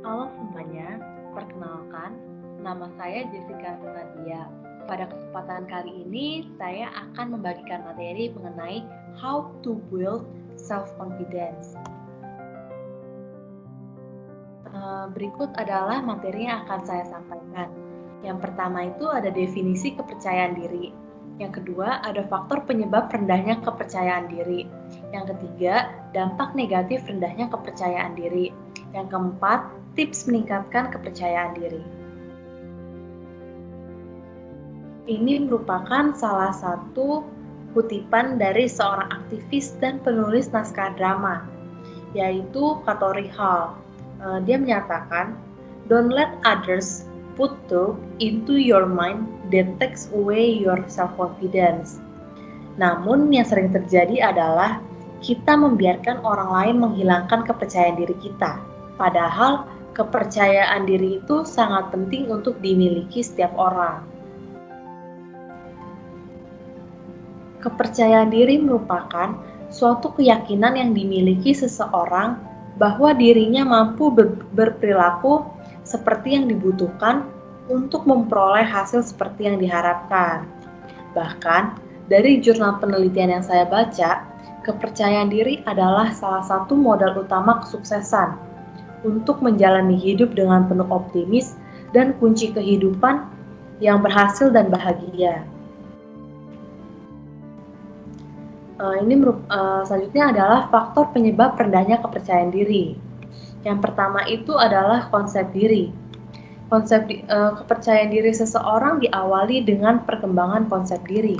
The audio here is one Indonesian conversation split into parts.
Halo semuanya, perkenalkan, nama saya Jessica Nadia. Pada kesempatan kali ini, saya akan membagikan materi mengenai how to build self-confidence. Berikut adalah materi yang akan saya sampaikan. Yang pertama itu ada definisi kepercayaan diri. Yang kedua, ada faktor penyebab rendahnya kepercayaan diri. Yang ketiga, dampak negatif rendahnya kepercayaan diri. Yang keempat, tips meningkatkan kepercayaan diri. Ini merupakan salah satu kutipan dari seorang aktivis dan penulis naskah drama, yaitu Katori Hall. Dia menyatakan, "Don't let others put thought into your mind that takes away your self-confidence." Namun yang sering terjadi adalah kita membiarkan orang lain menghilangkan kepercayaan diri kita. Padahal kepercayaan diri itu sangat penting untuk dimiliki setiap orang. Kepercayaan diri merupakan suatu keyakinan yang dimiliki seseorang bahwa dirinya mampu berperilaku seperti yang dibutuhkan untuk memperoleh hasil seperti yang diharapkan. Bahkan, dari jurnal penelitian yang saya baca, kepercayaan diri adalah salah satu modal utama kesuksesan untuk menjalani hidup dengan penuh optimis dan kunci kehidupan yang berhasil dan bahagia. Selanjutnya adalah faktor penyebab rendahnya kepercayaan diri. Yang pertama itu adalah konsep diri. Kepercayaan diri seseorang diawali dengan perkembangan konsep diri.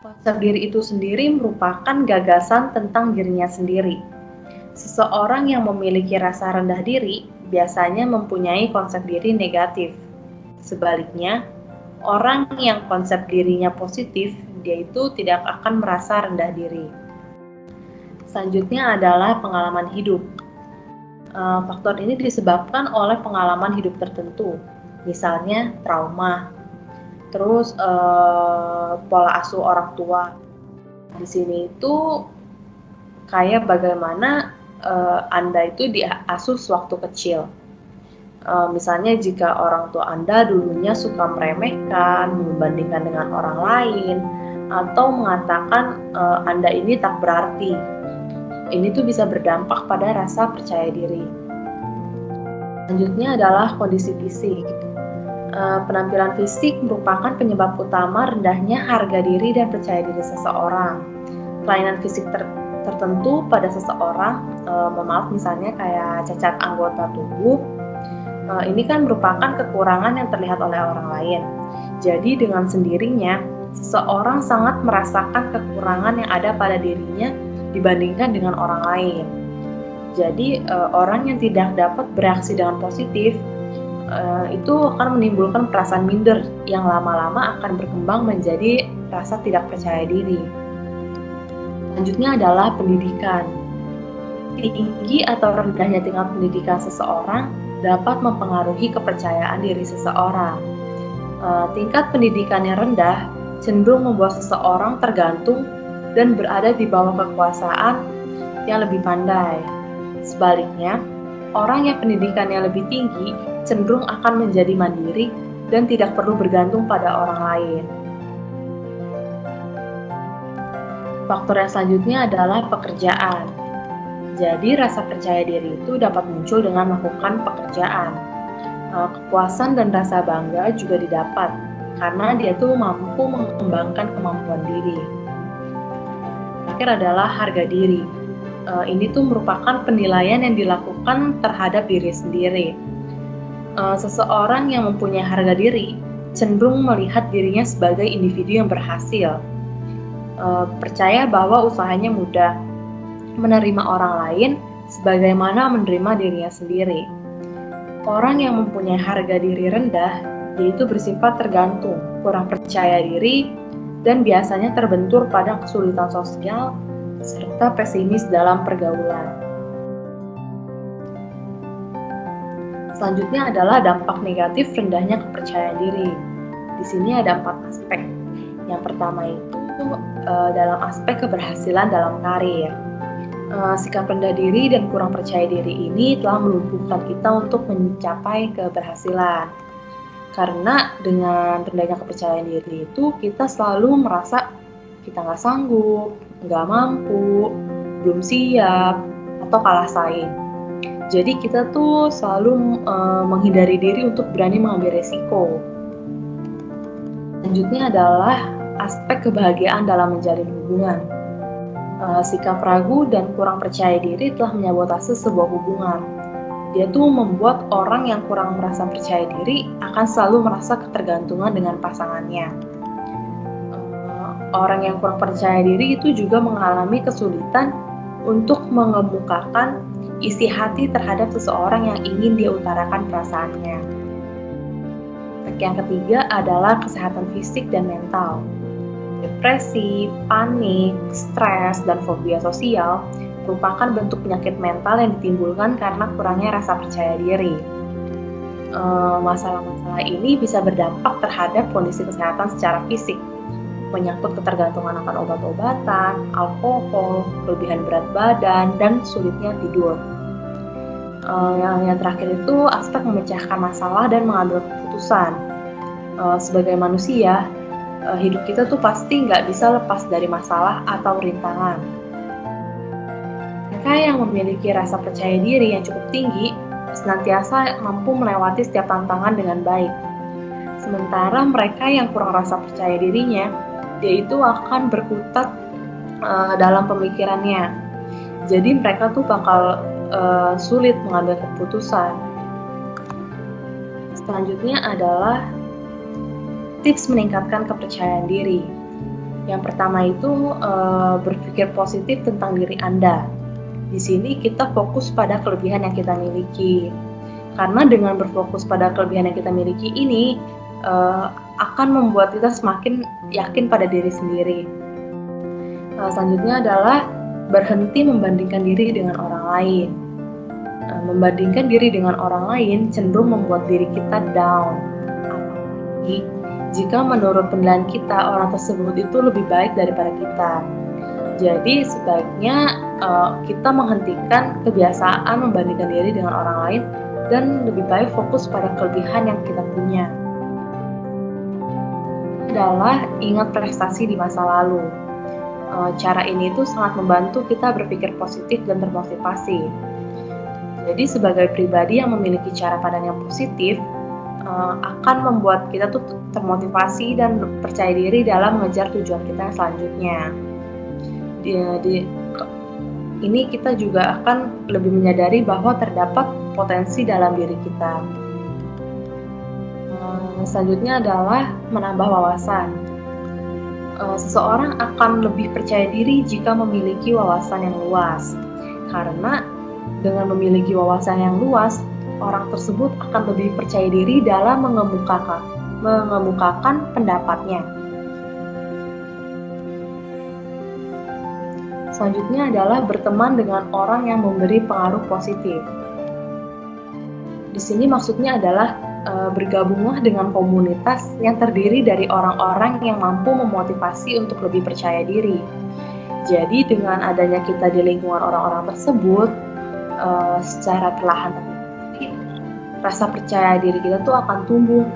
Konsep diri itu sendiri merupakan gagasan tentang dirinya sendiri. Seseorang yang memiliki rasa rendah diri biasanya mempunyai konsep diri negatif. Sebaliknya, orang yang konsep dirinya positif, dia itu tidak akan merasa rendah diri. Selanjutnya adalah pengalaman hidup. Faktor ini disebabkan oleh pengalaman hidup tertentu, misalnya trauma, terus pola asuh orang tua. Di sini itu kayak bagaimana Anda itu diasuh sewaktu kecil. Misalnya jika orang tua Anda dulunya suka meremehkan, membandingkan dengan orang lain, atau mengatakan Anda ini tak berarti. Ini tuh bisa berdampak pada rasa percaya diri. Selanjutnya adalah kondisi fisik. Penampilan fisik merupakan penyebab utama rendahnya harga diri dan percaya diri seseorang. Kelainan fisik tertentu pada seseorang, misalnya kayak cacat anggota tubuh, ini kan merupakan kekurangan yang terlihat oleh orang lain. Jadi dengan sendirinya, seseorang sangat merasakan kekurangan yang ada pada dirinya dibandingkan dengan orang lain. Jadi orang yang tidak dapat bereaksi dengan positif itu akan menimbulkan perasaan minder yang lama-lama akan berkembang menjadi rasa tidak percaya diri. Selanjutnya adalah pendidikan. Tinggi atau rendahnya tingkat pendidikan seseorang dapat mempengaruhi kepercayaan diri seseorang. Tingkat pendidikan yang rendah cenderung membuat seseorang tergantung dan berada di bawah kekuasaan yang lebih pandai. Sebaliknya, orang yang pendidikannya lebih tinggi cenderung akan menjadi mandiri dan tidak perlu bergantung pada orang lain. Faktor yang selanjutnya adalah pekerjaan. Jadi, rasa percaya diri itu dapat muncul dengan melakukan pekerjaan. Kepuasan dan rasa bangga juga didapat karena dia tuh mampu mengembangkan kemampuan diri. Terakhir adalah harga diri. Ini tuh merupakan penilaian yang dilakukan terhadap diri sendiri. Seseorang yang mempunyai harga diri cenderung melihat dirinya sebagai individu yang berhasil. Percaya bahwa usahanya mudah, menerima orang lain sebagaimana menerima dirinya sendiri. Orang yang mempunyai harga diri rendah, dia itu bersifat tergantung, kurang percaya diri, dan biasanya terbentur pada kesulitan sosial serta pesimis dalam pergaulan. Selanjutnya adalah dampak negatif rendahnya kepercayaan diri. Di sini ada 4 aspek. Yang pertama itu dalam aspek keberhasilan dalam karir. Sikap rendah diri dan kurang percaya diri ini telah melumpuhkan kita untuk mencapai keberhasilan. Karena dengan rendahnya kepercayaan diri itu, kita selalu merasa kita nggak sanggup, nggak mampu, belum siap, atau kalah saing. Jadi kita tuh selalu menghindari diri untuk berani mengambil resiko. Selanjutnya adalah aspek kebahagiaan dalam menjalin hubungan. Sikap ragu dan kurang percaya diri telah menyabotase sebuah hubungan. Dia tuh membuat orang yang kurang merasa percaya diri akan selalu merasa ketergantungan dengan pasangannya. Orang yang kurang percaya diri itu juga mengalami kesulitan untuk mengemukakan isi hati terhadap seseorang yang ingin dia utarakan perasaannya. Yang ketiga adalah kesehatan fisik dan mental. Depresi, panik, stres, dan fobia sosial merupakan bentuk penyakit mental yang ditimbulkan karena kurangnya rasa percaya diri. Masalah-masalah ini bisa berdampak terhadap kondisi kesehatan secara fisik, menyangkut ketergantungan akan obat-obatan, alkohol, kelebihan berat badan, dan sulitnya tidur. Yang terakhir itu aspek memecahkan masalah dan mengambil keputusan. Sebagai manusia, hidup kita tuh pasti nggak bisa lepas dari masalah atau rintangan. Mereka yang memiliki rasa percaya diri yang cukup tinggi senantiasa mampu melewati setiap tantangan dengan baik. Sementara mereka yang kurang rasa percaya dirinya, dia itu akan berkutat dalam pemikirannya. Jadi mereka tuh bakal sulit mengambil keputusan. Selanjutnya adalah tips meningkatkan kepercayaan diri. Yang pertama itu berpikir positif tentang diri Anda. Di sini kita fokus pada kelebihan yang kita miliki. Karena dengan berfokus pada kelebihan yang kita miliki ini akan membuat kita semakin yakin pada diri sendiri. Selanjutnya adalah berhenti membandingkan diri dengan orang lain. Membandingkan diri dengan orang lain cenderung membuat diri kita down. Apalagi jika menurut penilaian kita orang tersebut itu lebih baik daripada kita. Jadi sebaiknya kita menghentikan kebiasaan membandingkan diri dengan orang lain dan lebih baik fokus pada kelebihan yang kita punya. Adalah ingat prestasi di masa lalu. Cara ini tuh sangat membantu kita berpikir positif dan termotivasi. Jadi sebagai pribadi yang memiliki cara pandang yang positif, akan membuat kita tuh termotivasi dan percaya diri dalam mengejar tujuan kita yang selanjutnya. Ini kita juga akan lebih menyadari bahwa terdapat potensi dalam diri kita. Selanjutnya adalah menambah wawasan. Seseorang akan lebih percaya diri jika memiliki wawasan yang luas, karena dengan memiliki wawasan yang luas, orang tersebut akan lebih percaya diri dalam mengemukakan pendapatnya. Selanjutnya adalah berteman dengan orang yang memberi pengaruh positif. Di sini maksudnya adalah bergabunglah dengan komunitas yang terdiri dari orang-orang yang mampu memotivasi untuk lebih percaya diri. Jadi dengan adanya kita di lingkungan orang-orang tersebut, secara perlahan rasa percaya diri kita tuh akan tumbuh.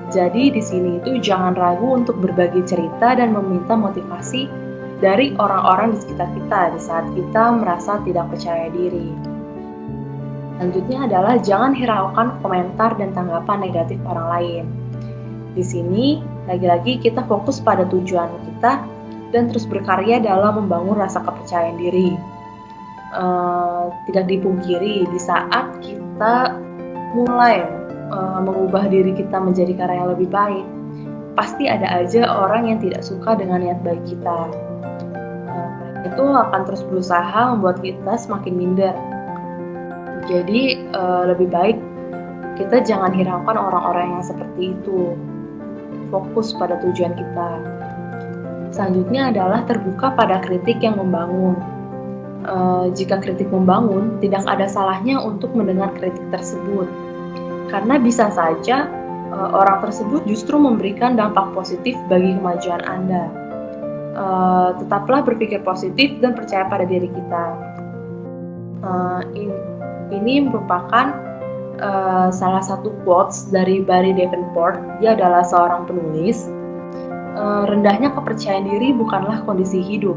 Jadi di sini itu jangan ragu untuk berbagi cerita dan meminta motivasi dari orang-orang di sekitar kita di saat kita merasa tidak percaya diri. Selanjutnya adalah jangan hiraukan komentar dan tanggapan negatif orang lain. Di sini lagi-lagi kita fokus pada tujuan kita dan terus berkarya dalam membangun rasa kepercayaan diri. Tidak dipungkiri di saat kita mulai mengubah diri kita menjadi karya yang lebih baik, pasti ada aja orang yang tidak suka dengan niat baik kita. Itu akan terus berusaha membuat kita semakin minder. Jadi lebih baik kita jangan hiraukan orang-orang yang seperti itu. Fokus pada tujuan kita. Selanjutnya adalah terbuka pada kritik yang membangun. Jika kritik membangun, tidak ada salahnya untuk mendengar kritik tersebut. Karena bisa saja orang tersebut justru memberikan dampak positif bagi kemajuan Anda. Tetaplah berpikir positif dan percaya pada diri kita. Ini merupakan salah satu quotes dari Barry Davenport. Dia adalah seorang penulis. Rendahnya kepercayaan diri bukanlah kondisi hidup.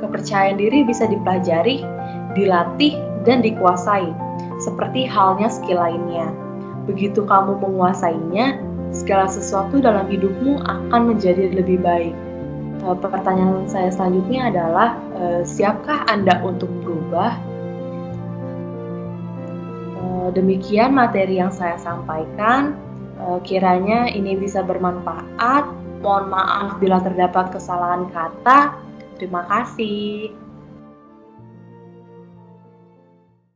Kepercayaan diri bisa dipelajari, dilatih, dan dikuasai, seperti halnya skill lainnya. Begitu kamu menguasainya, segala sesuatu dalam hidupmu akan menjadi lebih baik. Pertanyaan saya selanjutnya adalah, siapkah Anda untuk berubah? Demikian materi yang saya sampaikan. Kiranya ini bisa bermanfaat. Mohon maaf bila terdapat kesalahan kata. Terima kasih.